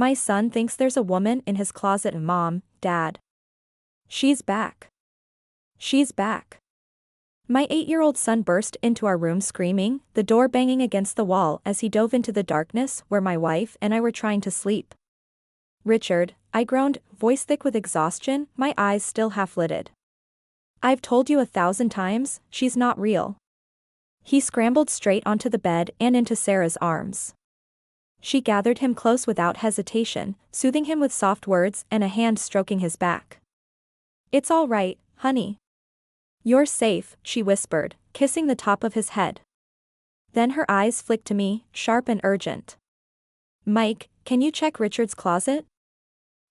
My son thinks there's a woman in his closet. Mom, Dad. She's back. She's back. My 8-year-old son burst into our room screaming, the door banging against the wall as he dove into the darkness where my wife and I were trying to sleep. Richard, I groaned, voice thick with exhaustion, my eyes still half-lidded. I've told you 1,000 times, she's not real. He scrambled straight onto the bed and into Sarah's arms. She gathered him close without hesitation, soothing him with soft words and a hand stroking his back. It's all right, honey. You're safe, she whispered, kissing the top of his head. Then her eyes flicked to me, sharp and urgent. Mike, can you check Richard's closet?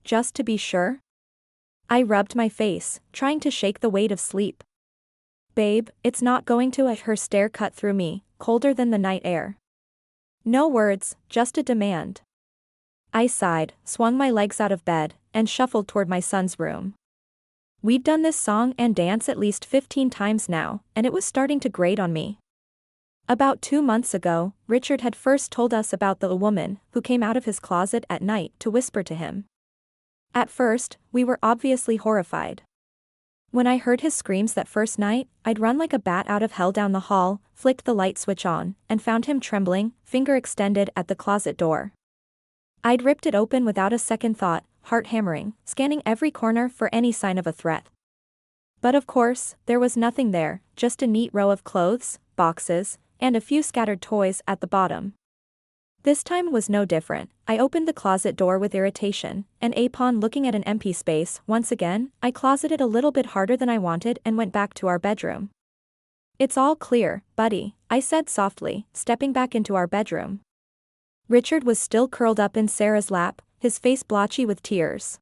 Just to be sure? I rubbed my face, trying to shake the weight of sleep. Babe, it's not going to. Her stare cut through me, colder than the night air. No words, just a demand. I sighed, swung my legs out of bed, and shuffled toward my son's room. We'd done this song and dance at least 15 times now, and it was starting to grate on me. About 2 months ago, Richard had first told us about the woman who came out of his closet at night to whisper to him. At first, we were obviously horrified. When I heard his screams that first night, I'd run like a bat out of hell down the hall, flicked the light switch on, and found him trembling, finger extended at the closet door. I'd ripped it open without a second thought, heart hammering, scanning every corner for any sign of a threat. But of course, there was nothing there, just a neat row of clothes, boxes, and a few scattered toys at the bottom. This time was no different. I opened the closet door with irritation, and upon looking at an empty space once again, I closeted a little bit harder than I wanted and went back to our bedroom. It's all clear, buddy, I said softly, stepping back into our bedroom. Richard was still curled up in Sarah's lap, his face blotchy with tears.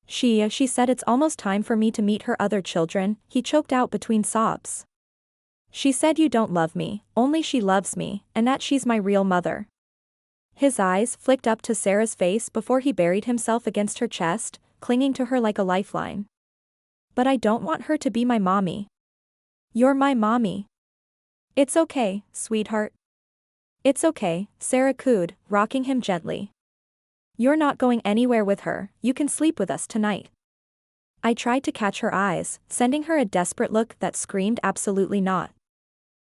She said it's almost time for me to meet her other children, he choked out between sobs. She said you don't love me, only she loves me, and that she's my real mother. His eyes flicked up to Sarah's face before he buried himself against her chest, clinging to her like a lifeline. But I don't want her to be my mommy. You're my mommy. It's okay, sweetheart. It's okay, Sarah cooed, rocking him gently. You're not going anywhere with her, you can sleep with us tonight. I tried to catch her eyes, sending her a desperate look that screamed absolutely not.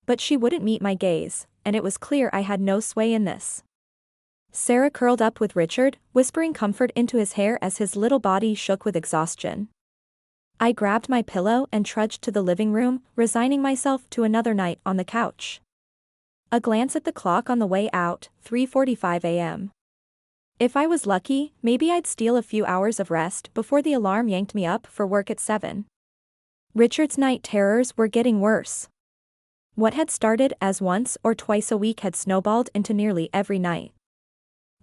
But she wouldn't meet my gaze, and it was clear I had no sway in this. Sarah curled up with Richard, whispering comfort into his hair as his little body shook with exhaustion. I grabbed my pillow and trudged to the living room, resigning myself to another night on the couch. A glance at the clock on the way out, 3:45 a.m. If I was lucky, maybe I'd steal a few hours of rest before the alarm yanked me up for work at 7. Richard's night terrors were getting worse. What had started as once or twice a week had snowballed into nearly every night.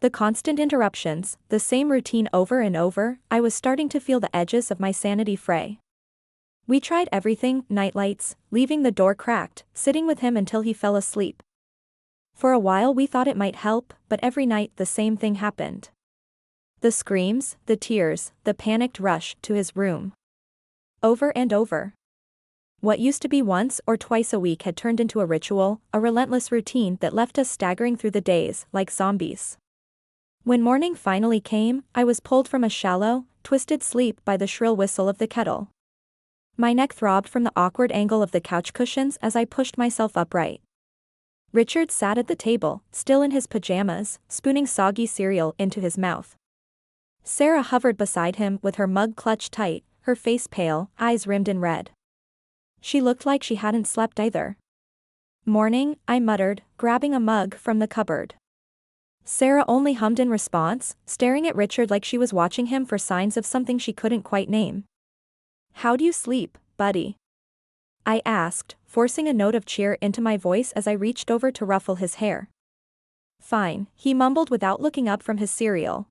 The constant interruptions, the same routine over and over, I was starting to feel the edges of my sanity fray. We tried everything, nightlights, leaving the door cracked, sitting with him until he fell asleep. For a while we thought it might help, but every night the same thing happened. The screams, the tears, the panicked rush to his room. Over and over. What used to be once or twice a week had turned into a ritual, a relentless routine that left us staggering through the days like zombies. When morning finally came, I was pulled from a shallow, twisted sleep by the shrill whistle of the kettle. My neck throbbed from the awkward angle of the couch cushions as I pushed myself upright. Richard sat at the table, still in his pajamas, spooning soggy cereal into his mouth. Sarah hovered beside him with her mug clutched tight, her face pale, eyes rimmed in red. She looked like she hadn't slept either. Morning, I muttered, grabbing a mug from the cupboard. Sarah only hummed in response, staring at Richard like she was watching him for signs of something she couldn't quite name. "How do you sleep, buddy?" I asked, forcing a note of cheer into my voice as I reached over to ruffle his hair. "Fine," he mumbled without looking up from his cereal.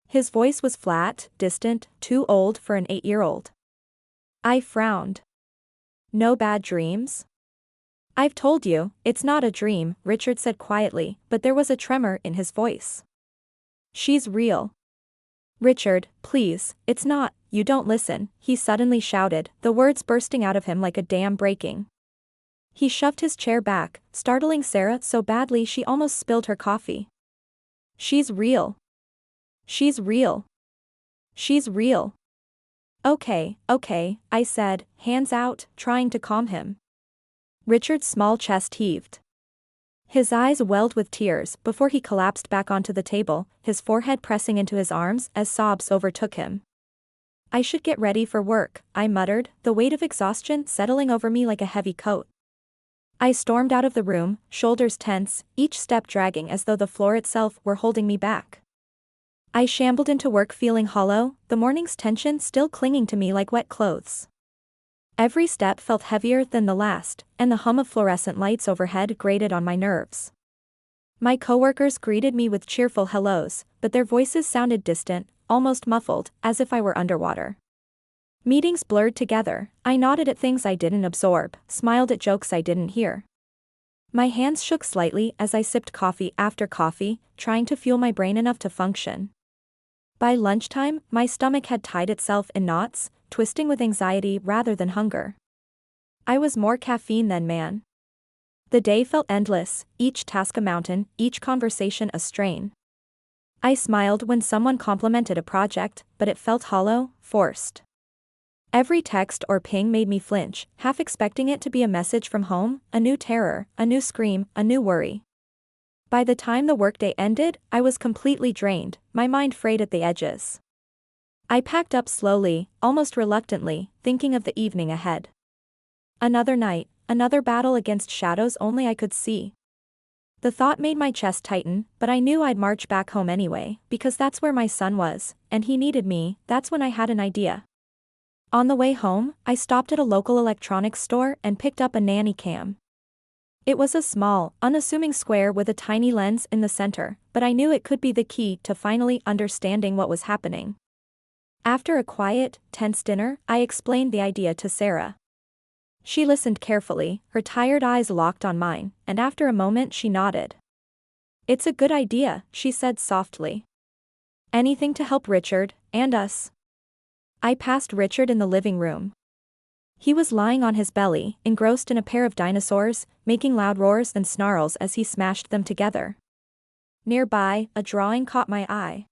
His voice was flat, distant, too old for an 8-year-old. I frowned. "No bad dreams?" "I've told you, it's not a dream," Richard said quietly, but there was a tremor in his voice. "She's real." "Richard, please, it's not, you don't listen," he suddenly shouted, the words bursting out of him like a dam breaking. He shoved his chair back, startling Sarah so badly she almost spilled her coffee. "She's real." She's real. She's real. Okay, I said, hands out, trying to calm him. Richard's small chest heaved. His eyes welled with tears before he collapsed back onto the table, his forehead pressing into his arms as sobs overtook him. I should get ready for work, I muttered, the weight of exhaustion settling over me like a heavy coat. I stormed out of the room, shoulders tense, each step dragging as though the floor itself were holding me back. I shambled into work feeling hollow, the morning's tension still clinging to me like wet clothes. Every step felt heavier than the last, and the hum of fluorescent lights overhead grated on my nerves. My coworkers greeted me with cheerful hellos, but their voices sounded distant, almost muffled, as if I were underwater. Meetings blurred together, I nodded at things I didn't absorb, smiled at jokes I didn't hear. My hands shook slightly as I sipped coffee after coffee, trying to fuel my brain enough to function. By lunchtime, my stomach had tied itself in knots, twisting with anxiety rather than hunger. I was more caffeine than man. The day felt endless, each task a mountain, each conversation a strain. I smiled when someone complimented a project, but it felt hollow, forced. Every text or ping made me flinch, half expecting it to be a message from home, a new terror, a new scream, a new worry. By the time the workday ended, I was completely drained, my mind frayed at the edges. I packed up slowly, almost reluctantly, thinking of the evening ahead. Another night, another battle against shadows only I could see. The thought made my chest tighten, but I knew I'd march back home anyway, because that's where my son was, and he needed me. That's when I had an idea. On the way home, I stopped at a local electronics store and picked up a nanny cam. It was a small, unassuming square with a tiny lens in the center, but I knew it could be the key to finally understanding what was happening. After a quiet, tense dinner, I explained the idea to Sarah. She listened carefully, her tired eyes locked on mine, and after a moment she nodded. "It's a good idea," she said softly. "Anything to help Richard, and us." I passed Richard in the living room. He was lying on his belly, engrossed in a pair of dinosaurs, making loud roars and snarls as he smashed them together. Nearby, a drawing caught my eye.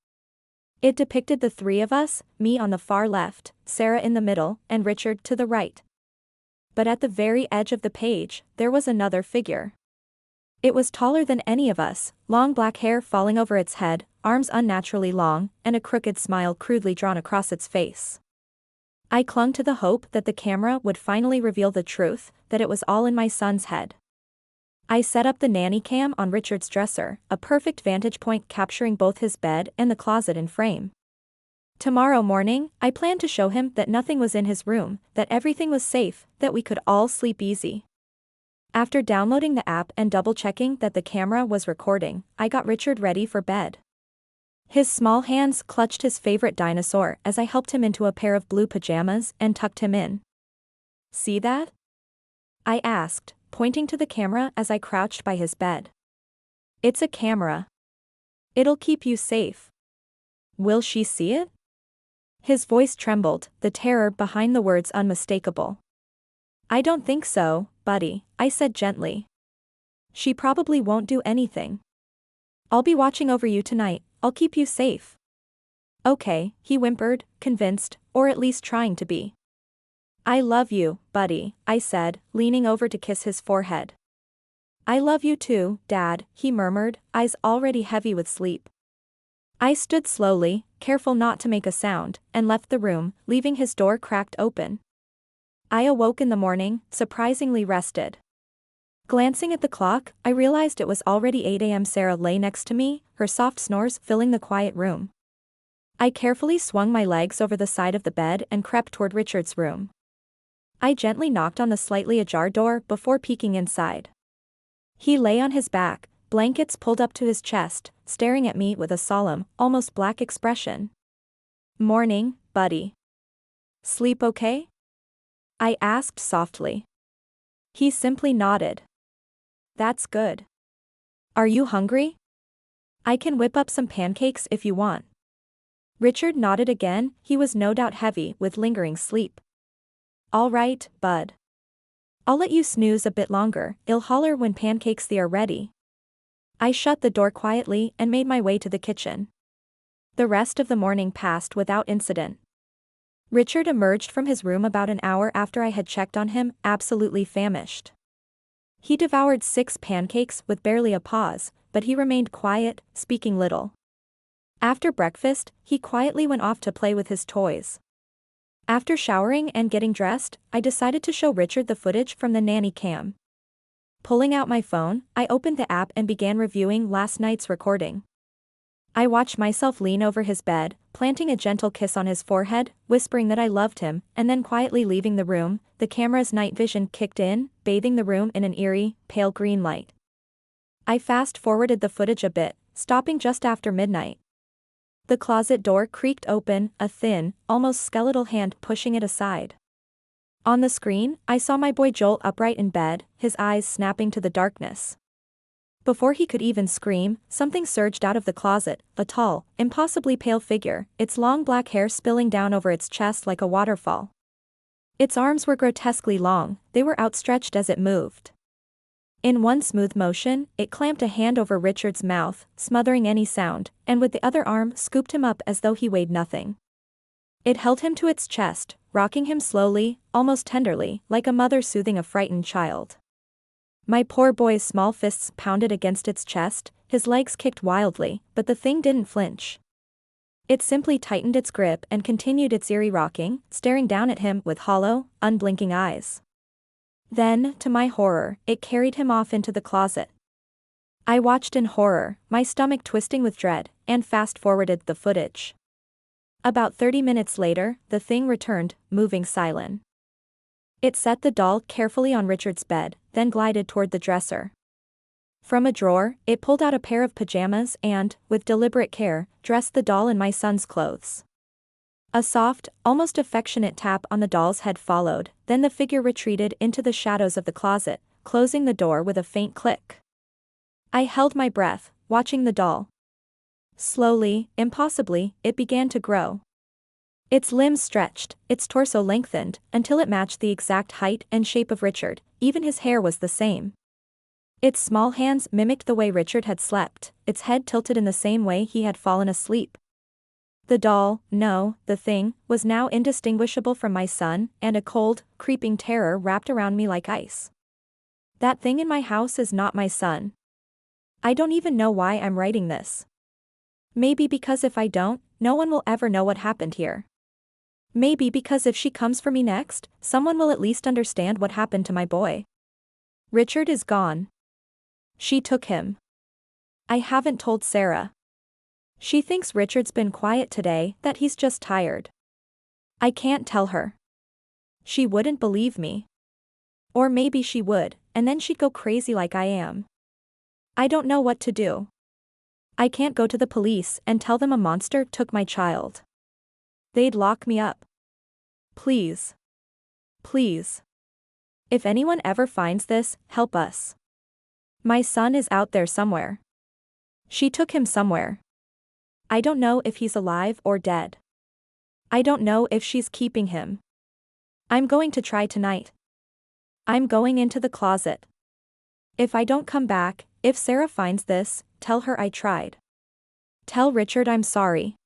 It depicted the three of us, me on the far left, Sarah in the middle, and Richard to the right. But at the very edge of the page, there was another figure. It was taller than any of us, long black hair falling over its head, arms unnaturally long, and a crooked smile crudely drawn across its face. I clung to the hope that the camera would finally reveal the truth, that it was all in my son's head. I set up the nanny cam on Richard's dresser, a perfect vantage point capturing both his bed and the closet in frame. Tomorrow morning, I planned to show him that nothing was in his room, that everything was safe, that we could all sleep easy. After downloading the app and double-checking that the camera was recording, I got Richard ready for bed. His small hands clutched his favorite dinosaur as I helped him into a pair of blue pajamas and tucked him in. "See that?" I asked, pointing to the camera as I crouched by his bed. "It's a camera. It'll keep you safe." "Will she see it?" His voice trembled, the terror behind the words unmistakable. "I don't think so, buddy," I said gently. "She probably won't do anything. I'll be watching over you tonight, I'll keep you safe." "Okay," he whimpered, convinced, or at least trying to be. "I love you, buddy," I said, leaning over to kiss his forehead. "I love you too, Dad," he murmured, eyes already heavy with sleep. I stood slowly, careful not to make a sound, and left the room, leaving his door cracked open. I awoke in the morning, surprisingly rested. Glancing at the clock, I realized it was already 8 a.m. Sarah lay next to me, her soft snores filling the quiet room. I carefully swung my legs over the side of the bed and crept toward Richard's room. I gently knocked on the slightly ajar door before peeking inside. He lay on his back, blankets pulled up to his chest, staring at me with a solemn, almost black expression. "Morning, buddy. Sleep okay?" I asked softly. He simply nodded. "That's good. Are you hungry? I can whip up some pancakes if you want." Richard nodded again, he was no doubt heavy with lingering sleep. "All right, bud. I'll let you snooze a bit longer, I'll holler when pancakes are ready." I shut the door quietly and made my way to the kitchen. The rest of the morning passed without incident. Richard emerged from his room about an hour after I had checked on him, absolutely famished. He devoured 6 pancakes with barely a pause, but he remained quiet, speaking little. After breakfast, he quietly went off to play with his toys. After showering and getting dressed, I decided to show Richard the footage from the nanny cam. Pulling out my phone, I opened the app and began reviewing last night's recording. I watched myself lean over his bed, planting a gentle kiss on his forehead, whispering that I loved him, and then quietly leaving the room. The camera's night vision kicked in, bathing the room in an eerie, pale green light. I fast-forwarded the footage a bit, stopping just after midnight. The closet door creaked open, a thin, almost skeletal hand pushing it aside. On the screen, I saw my boy jolt upright in bed, his eyes snapping to the darkness. Before he could even scream, something surged out of the closet, a tall, impossibly pale figure, its long black hair spilling down over its chest like a waterfall. Its arms were grotesquely long, they were outstretched as it moved. In one smooth motion, it clamped a hand over Richard's mouth, smothering any sound, and with the other arm scooped him up as though he weighed nothing. It held him to its chest, rocking him slowly, almost tenderly, like a mother soothing a frightened child. My poor boy's small fists pounded against its chest, his legs kicked wildly, but the thing didn't flinch. It simply tightened its grip and continued its eerie rocking, staring down at him with hollow, unblinking eyes. Then, to my horror, it carried him off into the closet. I watched in horror, my stomach twisting with dread, and fast-forwarded the footage. About 30 minutes later, the thing returned, moving silent. It set the doll carefully on Richard's bed, then glided toward the dresser. From a drawer, it pulled out a pair of pajamas and, with deliberate care, dressed the doll in my son's clothes. A soft, almost affectionate tap on the doll's head followed, then the figure retreated into the shadows of the closet, closing the door with a faint click. I held my breath, watching the doll. Slowly, impossibly, it began to grow. Its limbs stretched, its torso lengthened, until it matched the exact height and shape of Richard, even his hair was the same. Its small hands mimicked the way Richard had slept, its head tilted in the same way he had fallen asleep. The doll, no, the thing, was now indistinguishable from my son, and a cold, creeping terror wrapped around me like ice. That thing in my house is not my son. I don't even know why I'm writing this. Maybe because if I don't, no one will ever know what happened here. Maybe because if she comes for me next, someone will at least understand what happened to my boy. Richard is gone. She took him. I haven't told Sarah. She thinks Richard's been quiet today, that he's just tired. I can't tell her. She wouldn't believe me. Or maybe she would, and then she'd go crazy like I am. I don't know what to do. I can't go to the police and tell them a monster took my child. They'd lock me up. Please. Please. If anyone ever finds this, help us. My son is out there somewhere. She took him somewhere. I don't know if he's alive or dead. I don't know if she's keeping him. I'm going to try tonight. I'm going into the closet. If I don't come back, if Sarah finds this, tell her I tried. Tell Richard I'm sorry.